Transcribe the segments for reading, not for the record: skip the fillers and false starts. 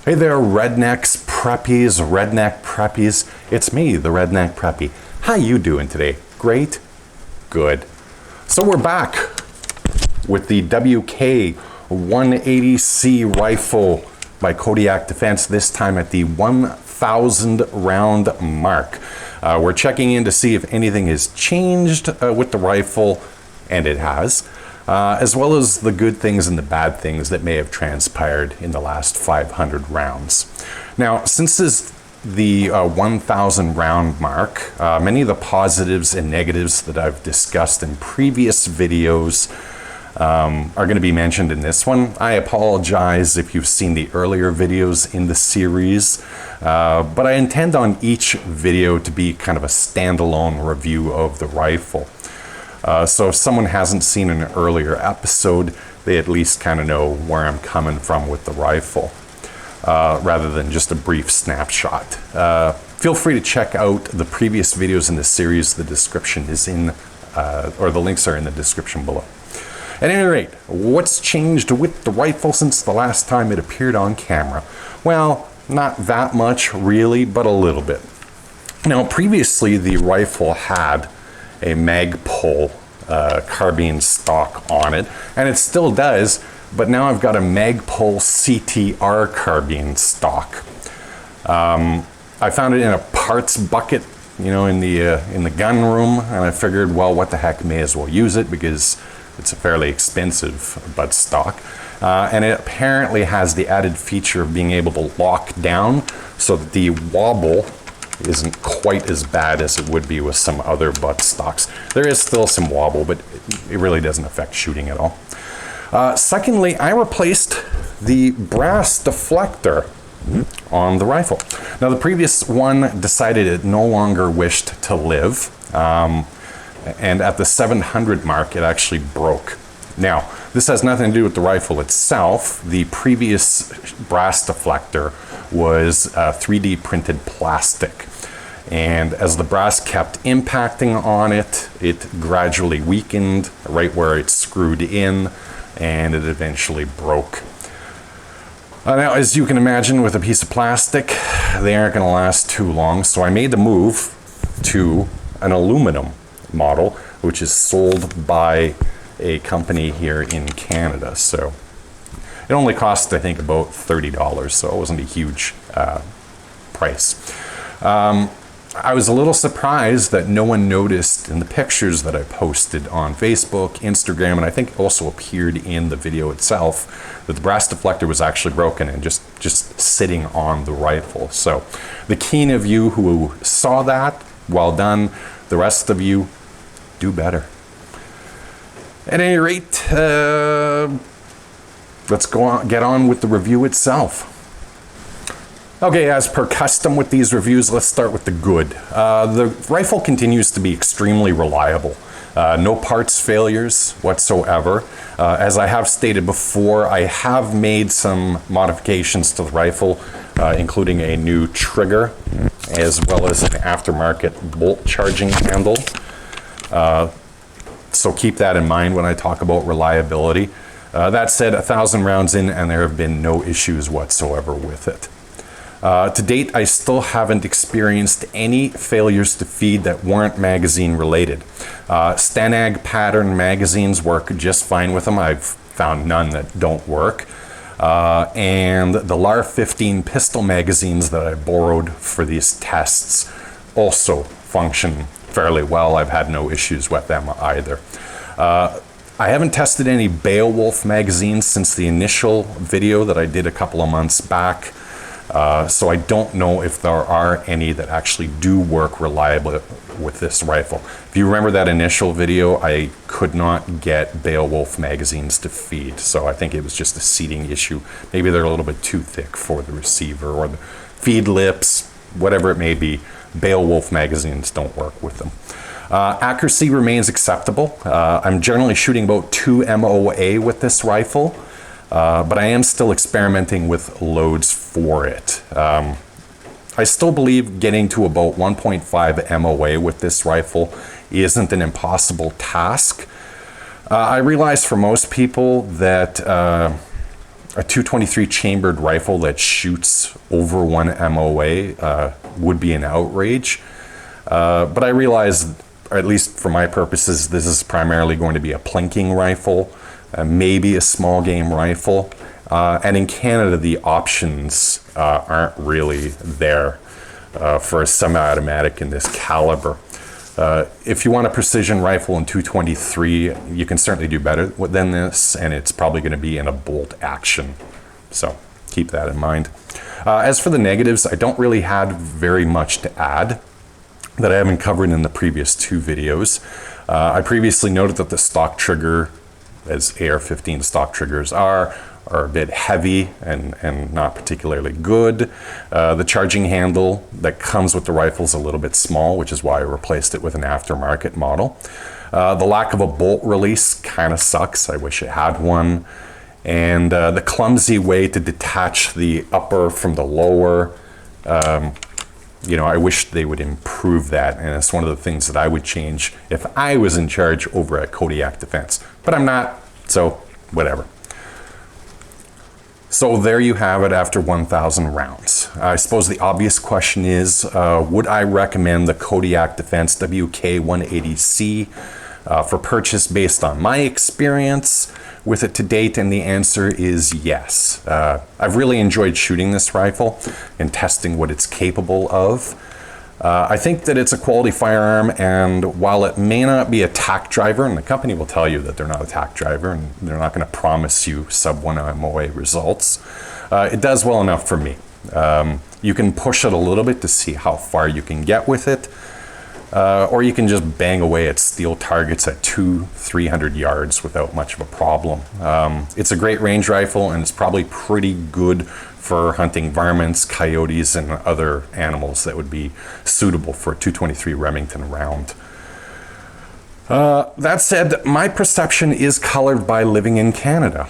Hey there, Rednecks, Preppies, Redneck Preppies. It's me, the Redneck Preppy. How you doing today? Great? Good. So we're back with the WK180-C rifle by Kodiak Defence, this time at the 1,000 round mark. We're checking in to see if anything has changed with the rifle, and it has. As well as the good things and the bad things that may have transpired in the last 500 rounds. Now, since this is the 1,000 round mark, many of the positives and negatives that I've discussed in previous videos are going to be mentioned in this one. I apologize if you've seen the earlier videos in the series, but I intend on each video to be kind of a standalone review of the rifle. So if someone hasn't seen an earlier episode, they at least kind of know where I'm coming from with the rifle, rather than just a brief snapshot. Feel free to check out the previous videos in this series. The description is in, or the links are in the description below. At any rate, what's changed with the rifle since the last time it appeared on camera? Well, not that much really, but a little bit. Now, previously the rifle had a Magpul carbine stock on it, and it still does, but now I've got a Magpul CTR carbine stock. I found it in a parts bucket, you know, in the gun room, and I figured, well, what the heck, may as well use it because it's a fairly expensive butt stock, and it apparently has the added feature of being able to lock down so that the wobble isn't quite as bad as it would be with some other butt stocks. There is still some wobble, but it really doesn't affect shooting at all. Secondly, I replaced the brass deflector on the rifle. Now, the previous one decided it no longer wished to live, and at the 700 mark, it actually broke. Now, this has nothing to do with the rifle itself. The previous brass deflector was 3D printed plastic. And as the brass kept impacting on it, it gradually weakened right where it screwed in, and it eventually broke. Now, as you can imagine, with a piece of plastic, they aren't going to last too long. So I made the move to an aluminum model, which is sold by a company here in Canada. So it only cost, I think, about $30, so it wasn't a huge price. I was a little surprised that no one noticed in the pictures that I posted on Facebook, Instagram, and I think it also appeared in the video itself, that the brass deflector was actually broken and just sitting on the rifle. So the keen of you who saw that, well done. The rest of you, do better. At any rate, let's get on with the review itself. Okay, as per custom with these reviews, let's start with the good. The rifle continues to be extremely reliable. No parts failures whatsoever. As I have stated before, I have made some modifications to the rifle, including a new trigger, as well as an aftermarket bolt charging handle. So keep that in mind when I talk about reliability. That said, 1,000 rounds in, and there have been no issues whatsoever with it. To date, I still haven't experienced any failures to feed that weren't magazine related. Stanag pattern magazines work just fine with them. I've found none that don't work. And the LAR 15 pistol magazines that I borrowed for these tests also function fairly well. I've had no issues with them either. I haven't tested any Beowulf magazines since the initial video that I did a couple of months back. So I don't know if there are any that actually do work reliably with this rifle. If you remember that initial video, I could not get Beowulf magazines to feed, so I think it was just a seating issue. Maybe they're a little bit too thick for the receiver, or the feed lips, whatever it may be. Beowulf magazines don't work with them. Accuracy remains acceptable. I'm generally shooting about 2 MOA with this rifle. But I am still experimenting with loads for it. I still believe getting to about 1.5 MOA with this rifle isn't an impossible task. I realize for most people that a 223 chambered rifle that shoots over 1 MOA would be an outrage. But I realize, or at least for my purposes, this is primarily going to be a plinking rifle, maybe a small game rifle. And in Canada, the options aren't really there for a semi-automatic in this caliber. If you want a precision rifle in 223, you can certainly do better than this, and it's probably going to be in a bolt action. So keep that in mind. As for the negatives, I don't really have very much to add that I haven't covered in the previous 2 videos. I previously noted that the stock trigger, as AR-15 stock triggers are a bit heavy and not particularly good. The charging handle that comes with the rifle is a little bit small, which is why I replaced it with an aftermarket model. The lack of a bolt release kind of sucks. I wish it had one. And the clumsy way to detach the upper from the lower, I wish they would improve that, and it's one of the things that I would change if I was in charge over at Kodiak Defence. But I'm not, so whatever. So there you have it after 1,000 rounds. I suppose the obvious question is, would I recommend the Kodiak Defence WK180-C for purchase based on my experience with it to date? And the answer is yes. I've really enjoyed shooting this rifle and testing what it's capable of. I think that it's a quality firearm, and while it may not be a tack driver, and the company will tell you that they're not a tack driver and they're not going to promise you sub 1 MOA results, it does well enough for me. You can push it a little bit to see how far you can get with it, or you can just bang away at steel targets at 200-300 yards without much of a problem. It's a great range rifle, and it's probably pretty good for hunting varmints, coyotes, and other animals that would be suitable for a 223 Remington round. That said, my perception is colored by living in Canada.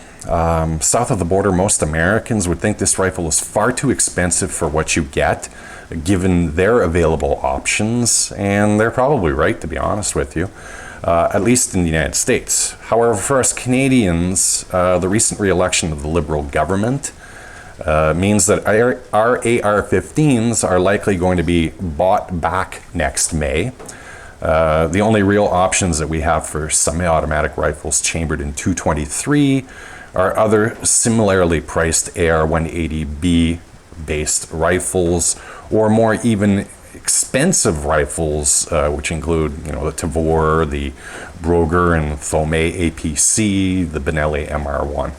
South of the border, most Americans would think this rifle is far too expensive for what you get, given their available options, and they're probably right, to be honest with you, at least in the United States. However, for us Canadians, the recent re-election of the Liberal government means that our AR-15s are likely going to be bought back next May. The only real options that we have for semi-automatic rifles chambered in 223 are other similarly priced AR-180B based rifles, or more even expensive rifles, which include, the Tavor, the Broger and Thomé APC, the Benelli MR1.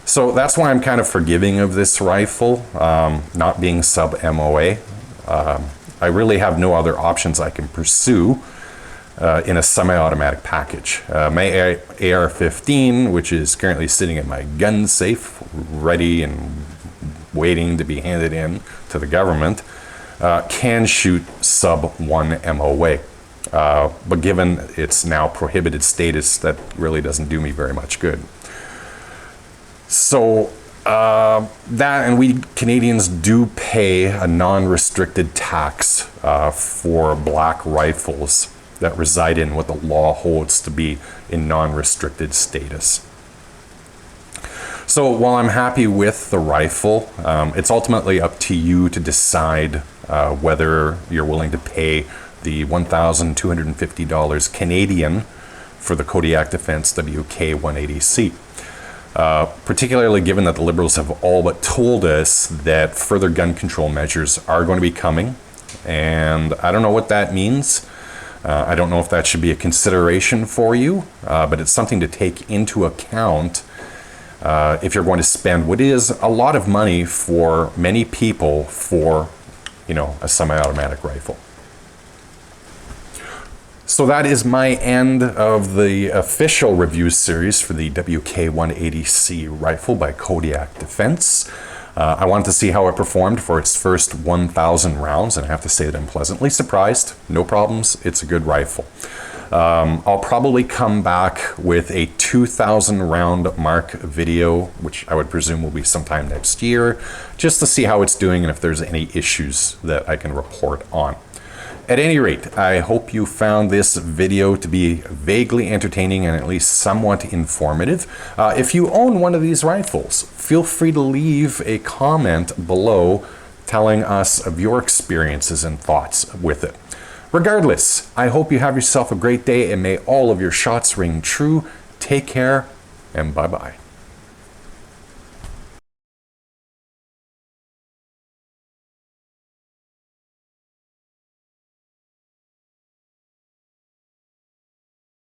So that's why I'm kind of forgiving of this rifle, not being sub MOA. I really have no other options I can pursue in a semi-automatic package. My AR-15, which is currently sitting in my gun safe, ready and waiting to be handed in to the government, can shoot sub 1 MOA. But given its now prohibited status, that really doesn't do me very much good. So and we Canadians do pay a non-restricted tax for black rifles that reside in what the law holds to be in non-restricted status. So while I'm happy with the rifle, it's ultimately up to you to decide whether you're willing to pay the $1,250 Canadian for the Kodiak Defence WK180-C. Particularly given that the Liberals have all but told us that further gun control measures are going to be coming, and I don't know what that means. I don't know if that should be a consideration for you, but it's something to take into account if you're going to spend what is a lot of money for many people for, a semi-automatic rifle. So that is my end of the official review series for the WK180-C rifle by Kodiak Defence. I wanted to see how it performed for its first 1,000 rounds, and I have to say that I'm pleasantly surprised. No problems, it's a good rifle. I'll probably come back with a 2,000 round mark video, which I would presume will be sometime next year, just to see how it's doing and if there's any issues that I can report on. At any rate, I hope you found this video to be vaguely entertaining and at least somewhat informative. If you own one of these rifles, feel free to leave a comment below telling us of your experiences and thoughts with it. Regardless, I hope you have yourself a great day and may all of your shots ring true. Take care and bye-bye.